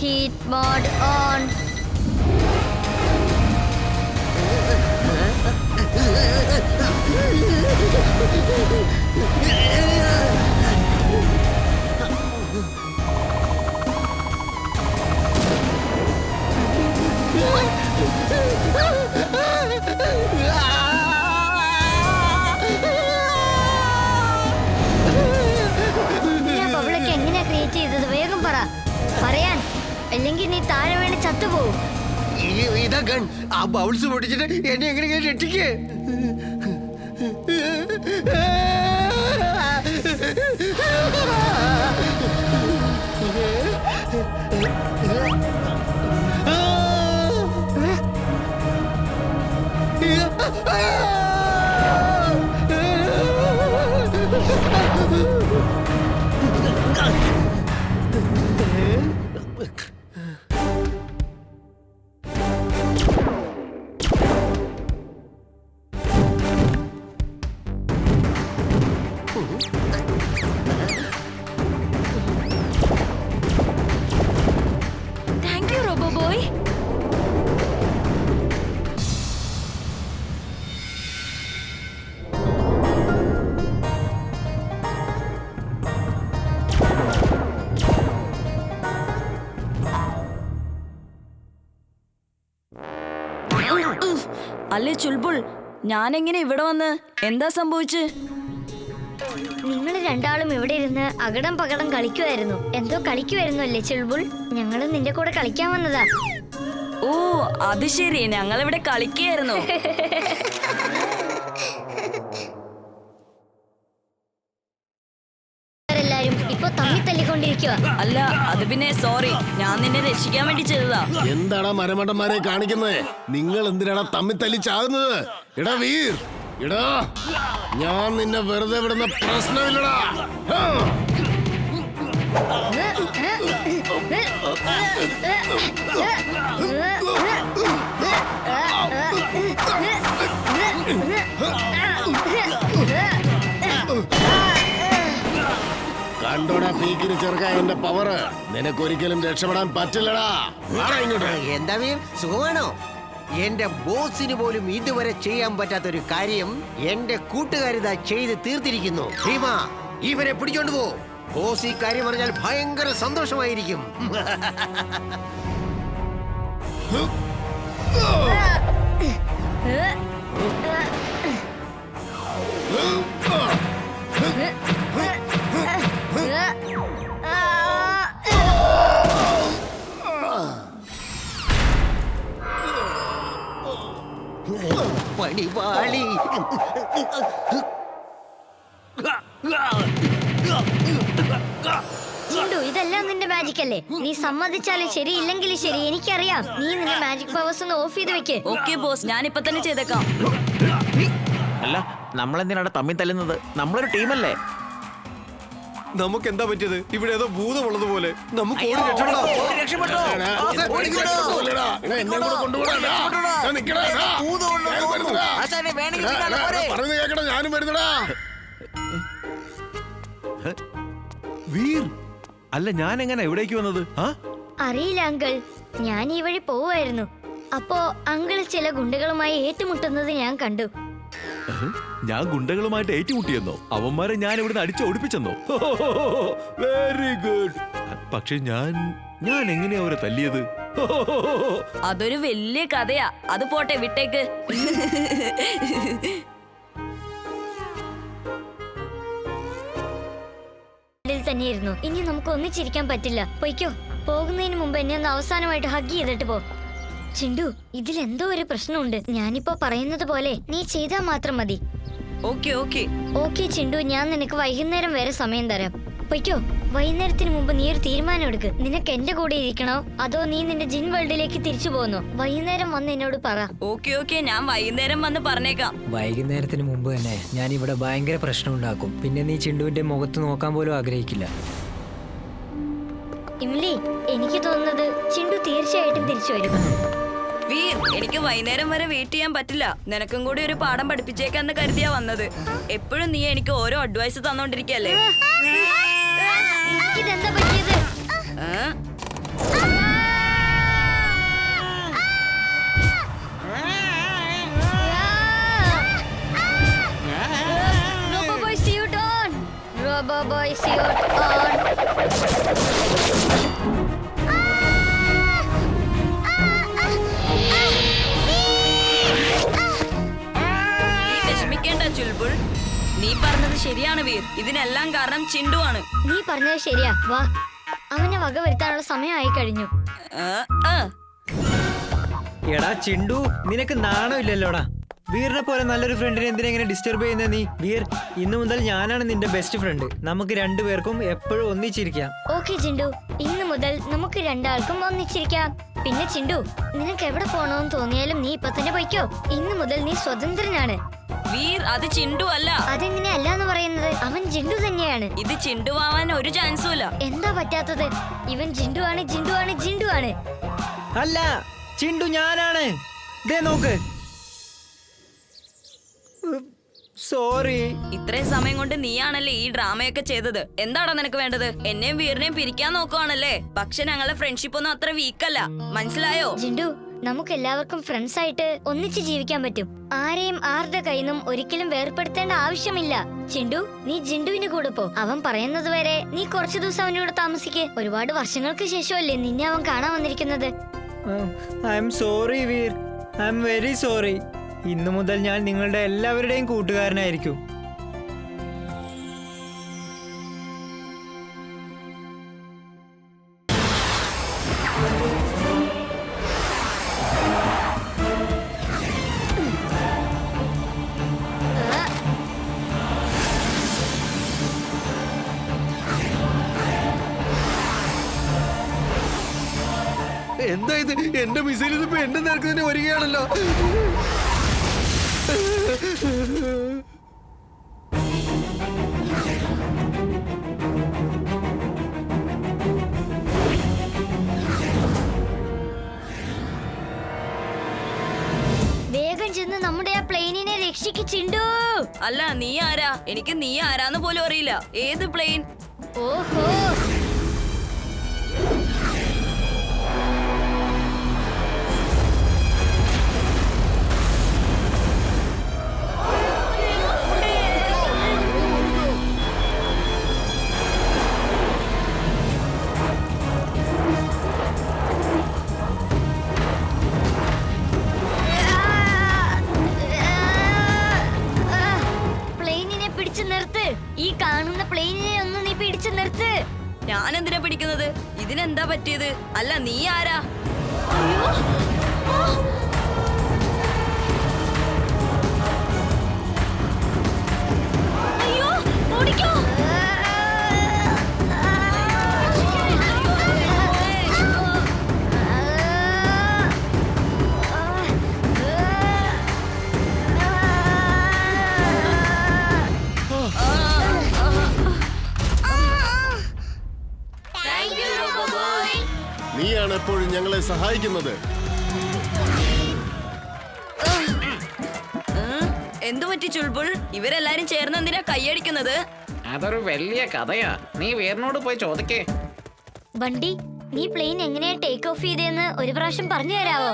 Heat mode on. ബബിളൊക്കെ എങ്ങനെയാ create ചെയ്തത്? വേഗം പറയാൻ, അല്ലെങ്കിൽ നീ താഴെ വേണ്ടി ചത്തുപോകും. ഇതാ ഗൺ. ആ ബൗൾസ് പൊട്ടിച്ചിട്ട് എന്നെ എങ്ങനെയെങ്കിലും രക്ഷിക്കേ. Thank you, Robo Boy. അല്ലേ ചുൽബുൾ, ഞാനെങ്ങനെ ഇവിടെ വന്ന്? എന്താ സംഭവിച്ച്? നിങ്ങൾ രണ്ടാളും ഇവിടെ ഇരുന്ന് അകടം പകടം കളിക്കുമായിരുന്നു. എന്തോ കളിക്കുമായിരുന്നു അല്ലേ ചുൽബുൾ? ഞങ്ങൾ നിന്റെ കൂടെ കളിക്കാൻ വന്നതാ. ഓ അത് ശരി, ഞങ്ങളിവിടെ കളിക്കുകയായിരുന്നു. എല്ലാരും ഇപ്പൊ തമ്മി തല്ലിക്കൊണ്ടിരിക്കുക. അല്ല അത് പിന്നെ സോറി, ഞാൻ നിന്നെ രക്ഷിക്കാൻ വേണ്ടി ചെയ്തതാ. എന്താടാ മരമണ്ടന്മാരെ കാണിക്കുന്നത്? നിങ്ങൾ എന്തിനാണ് തമ്മി തല്ലിച്ചാകുന്നത്? എടാ വീർ, എടാ ഞാൻ നിന്നെ വെറുതെ വിടുന്ന പ്രശ്നമില്ലടാ. കണ്ടോടാ പീക്കിന് ചെറുക്ക എന്റെ പവർ. നിനക്കൊരിക്കലും രക്ഷപ്പെടാൻ പറ്റില്ലടാ. എന്താ വീർ, സുഖമാണോ? എന്റെ ബോസിന് പോലും ഇതുവരെ ചെയ്യാൻ പറ്റാത്തൊരു കാര്യം എന്റെ കൂട്ടുകാരിതാ ചെയ്ത് തീർത്തിരിക്കുന്നു. ഭീമ, ഇവരെ പിടിച്ചോണ്ട് പോ. ബോസ് ഈ കാര്യം പറഞ്ഞാൽ ഭയങ്കര സന്തോഷമായിരിക്കും. പണിപാളി. ചിണ്ടു, ഇതെല്ലാം നിന്റെ മാജിക് അല്ലേ? നീ സമ്മതിച്ചാലും ശരി ഇല്ലെങ്കിലും ശരി, എനിക്കറിയാം. നീ നിന്റെ മാജിക് പവേഴ്സ് ഒന്ന് ഓഫ് ചെയ്ത് വെക്ക്. ഓക്കെ ബോസ്, ഞാൻ ഇപ്പൊ തന്നെ ചെയ്തേക്കാം. അല്ല, നമ്മളെന്തിനാണ് തമ്മിൽ തല്ലുന്നത്? നമ്മളൊരു ടീമല്ലേ? നമുക്ക് എന്താ പറ്റിയത്? ഇവിടെ ഏതോ ഭൂതമുള്ളതുപോലെ. നമുക്ക് ഞാനും വരുന്നടാ. വീർ, അല്ല ഞാൻ എങ്ങനെ എവിടേക്ക് വന്നത്? അറിയില്ല അങ്കിൾ, ഞാൻ ഈ വഴി പോവായിരുന്നു. അപ്പോ അങ്കിൾ ചില ഗുണ്ടകളുമായി ഏറ്റുമുട്ടുന്നത് ഞാൻ കണ്ടു. ഞാൻ ഗുണ്ടകളുമായിട്ട് ഏറ്റുമുട്ടിയെന്നോ? അവന്മാരെ ഞാൻ ഇവിടുന്ന് അടിച്ചോടിപ്പിച്ചെന്നോ? Very good. പക്ഷെ ഞാൻ എങ്ങനെയാ അവരെ തല്ലിയത്? അതൊരു വലിയ കഥയാ. അത് പോട്ടെ, വിട്ടേക്ക്. തന്നെയായിരുന്നു. ഇനി നമുക്ക് ഒന്നിച്ചിരിക്കാൻ പറ്റില്ല. പൊയ്ക്കോ. പോകുന്നതിന് മുമ്പ് എന്നെ ഒന്ന് അവസാനമായിട്ട് ഹഗ് ചെയ്തിട്ട് പോ. ചിണ്ടു, ഇതിലെന്തോ ഒരു പ്രശ്നമുണ്ട്. ഞാനിപ്പോ പറയുന്നത് പോലെ നീ ചെയ്താൽ മാത്രം മതി. ഓക്കെ ഓക്കെ ഓക്കെ ചിണ്ടു, ഞാൻ നിനക്ക് വൈകുന്നേരം വരെ സമയം തരാം. പൊയ്ക്കോ. വൈകുന്നേരത്തിന് മുമ്പ് നീ ഒരു തീരുമാനം എടുക്ക്. നിനക്ക് എന്റെ കൂടെ ഇരിക്കണോ അതോ നീ നിന്റെ ജിൻ വേൾഡിലേക്ക് തിരിച്ചു പോകുന്നോ? വൈകുന്നേരം വന്ന് എന്നോട് പറ. ഓക്കെ ഓക്കെ, ഞാൻ വൈകുന്നേരം വന്ന് പറഞ്ഞേക്കാം. വൈകുന്നേരത്തിന് മുമ്പ് തന്നെ ഞാൻ ഇവിടെ ഭയങ്കര പ്രശ്നം ഉണ്ടാക്കും. പിന്നെ നീ ചിണ്ടുവിന്റെ മുഖത്ത് നോക്കാൻ പോലും ആഗ്രഹിക്കില്ല. ഇംലി, എനിക്ക് തോന്നുന്നത് ചിണ്ടു തീർച്ചയായിട്ടും തിരിച്ചു വരും. വീർ, എനിക്ക് വൈകുന്നേരം വരെ വെയിറ്റ് ചെയ്യാൻ പറ്റില്ല. നിനക്കും കൂടി ഒരു പാഠം പഠിപ്പിച്ചേക്കാന്ന് കരുതിയാ വന്നത്. എപ്പോഴും നീ എനിക്ക് ഓരോ അഡ്വൈസ് തന്നോണ്ടിരിക്കല്ലേ? ഇതെന്താ പറ്റിയത്? Boy suit on. നീ വിഷമിക്കേണ്ട ചുൽബുൾ. നീ പറഞ്ഞത് ശരിയാണ് വീർ. ഇതിനെല്ലാം കാരണം ചിണ്ടു ആണ്. നീ പറഞ്ഞത് ശരിയാ. വാ, അവനെ വക വരുത്താനുള്ള സമയമായി കഴിഞ്ഞു. എടാ ചിണ്ടു, നിനക്ക് നാണമില്ലല്ലോടാ. വീറിനെ പോലെ നല്ലൊരു ഫ്രണ്ടിനെ എന്തിനാ ഇങ്ങനെ ഡിസ്റ്റർബ് ചെയ്യുന്ന നീ? വീർ, ഇന്നു മുതൽ ഞാനാണ് നിന്റെ ബെസ്റ്റ് ഫ്രണ്ട്. നമുക്ക് രണ്ടുപേർക്കും എപ്പോഴും ഒന്നിച്ചിരിക്കാം. ഓക്കെ ചിണ്ടു, ഇന്ന് മുതൽ നമുക്ക് രണ്ടാൾക്കും ഒന്നിച്ചിരിക്കാം. പിന്നെ ചിണ്ടു, നിനക്ക് എവിടെ പോണോന്ന് തോന്നിയാലും നീ ഇപ്പൊ തന്നെ പോയിക്കോ. ഇന്ന് മുതൽ നീ സ്വതന്ത്രനാണ്. വീർ, അത് ചിണ്ടു അല്ല. അതെങ്ങനെ അല്ലാന്ന് പറയുന്നത്? അവൻ ജിണ്ടു തന്നെയാണ്. ഇത് ചിണ്ടു ആവാൻ ഒരു ചാൻസും ഇല്ല. എന്താ പറ്റാത്തത്? ഇവൻ ജിണ്ടു ആണ്, ജിണ്ടു ആണ്, ജിണ്ടു ആണ്. അല്ല, ചിണ്ടു ഞാനാണ്. ദേ നോക്ക്. സോറി. ഇത്രയും സമയം കൊണ്ട് നീയാണല്ലേ ഈ ഡ്രാമയൊക്കെ ചെയ്തത്. എന്താടാ നിനക്ക് വേണ്ടത്? എന്നെയും വീറിനെയും പിരിക്കാൻ നോക്കുവാണല്ലേ? പക്ഷെ ഞങ്ങളുടെ ഫ്രണ്ട്ഷിപ്പ് ഒന്നും അത്ര വീക്കല്ല, മനസ്സിലായോ? ജിണ്ടു, നമുക്ക് എല്ലാവർക്കും ഫ്രണ്ട്സ് ആയിട്ട് ഒന്നിച്ച് ജീവിക്കാൻ പറ്റും. ആരെയും ആരുടെ കയ്യിൽ നിന്നും ഒരിക്കലും വേർപെടുത്തേണ്ട ആവശ്യമില്ല. ചിണ്ടു, നീ ജിണ്ടുവിന് കൂടെ പോ. അവൻ പറയുന്നത് വരെ നീ കുറച്ചു ദിവസം അവൻ്റെ കൂടെ താമസിക്കേ. ഒരുപാട് വർഷങ്ങൾക്ക് ശേഷമല്ലേ നിന്നെ അവൻ കാണാൻ വന്നിരിക്കുന്നത്. I am sorry Veer, I am very sorry. ഇന്നു മുതൽ ഞാൻ നിങ്ങളുടെ എല്ലാവരുടെയും കൂട്ടുകാരനായിരിക്കും. എന്താ ഇത്? എന്റെ മിസൈൽ ഇതിപ്പോ എന്റെ നേർക്ക് തന്നെ വരികയാണല്ലോ. വേഗം ചെന്ന് നമ്മുടെ ആ പ്ലെയിനിനെ രക്ഷിക്ക് ചിണ്ടു. അല്ല, നീ ആരാ? എനിക്ക് നീ ആരാന്ന് പോലും അറിയില്ല. ഏത് പ്ലെയിൻ? ഓഹോ, പ്ലെയിനിനെ പിടിച്ചു നിർത്ത്. ഈ കാണുന്ന പ്ലെയിനിനെ ഒന്ന് നീ പിടിച്ചു നിർത്ത്. ഞാൻ എന്തിനാ പിടിക്കുന്നത്? ഇതിനെന്താ പറ്റിയത്? അല്ല, നീ ആരാ? അയ്യോ, ഓടിക്കോ. നീയാണ് എപ്പോഴും ഞങ്ങളെ സഹായിക്കുന്നത്. എന്തു പറ്റി ചുൾബുൾ? ഇവരെല്ലാരും ചേർന്ന് എന്തിനാ കൈയടിക്കുന്നത്? അതൊരു വലിയ കഥയാ. നീ വീറിനോട് പോയി ചോദിക്കേ. ബണ്ടി, നീ പ്ലെയിൻ എങ്ങനെയാ ടേക്ക് ഓഫ് ചെയ്തതെന്ന് ഒരു പ്രാവശ്യം പറഞ്ഞു തരാവോ?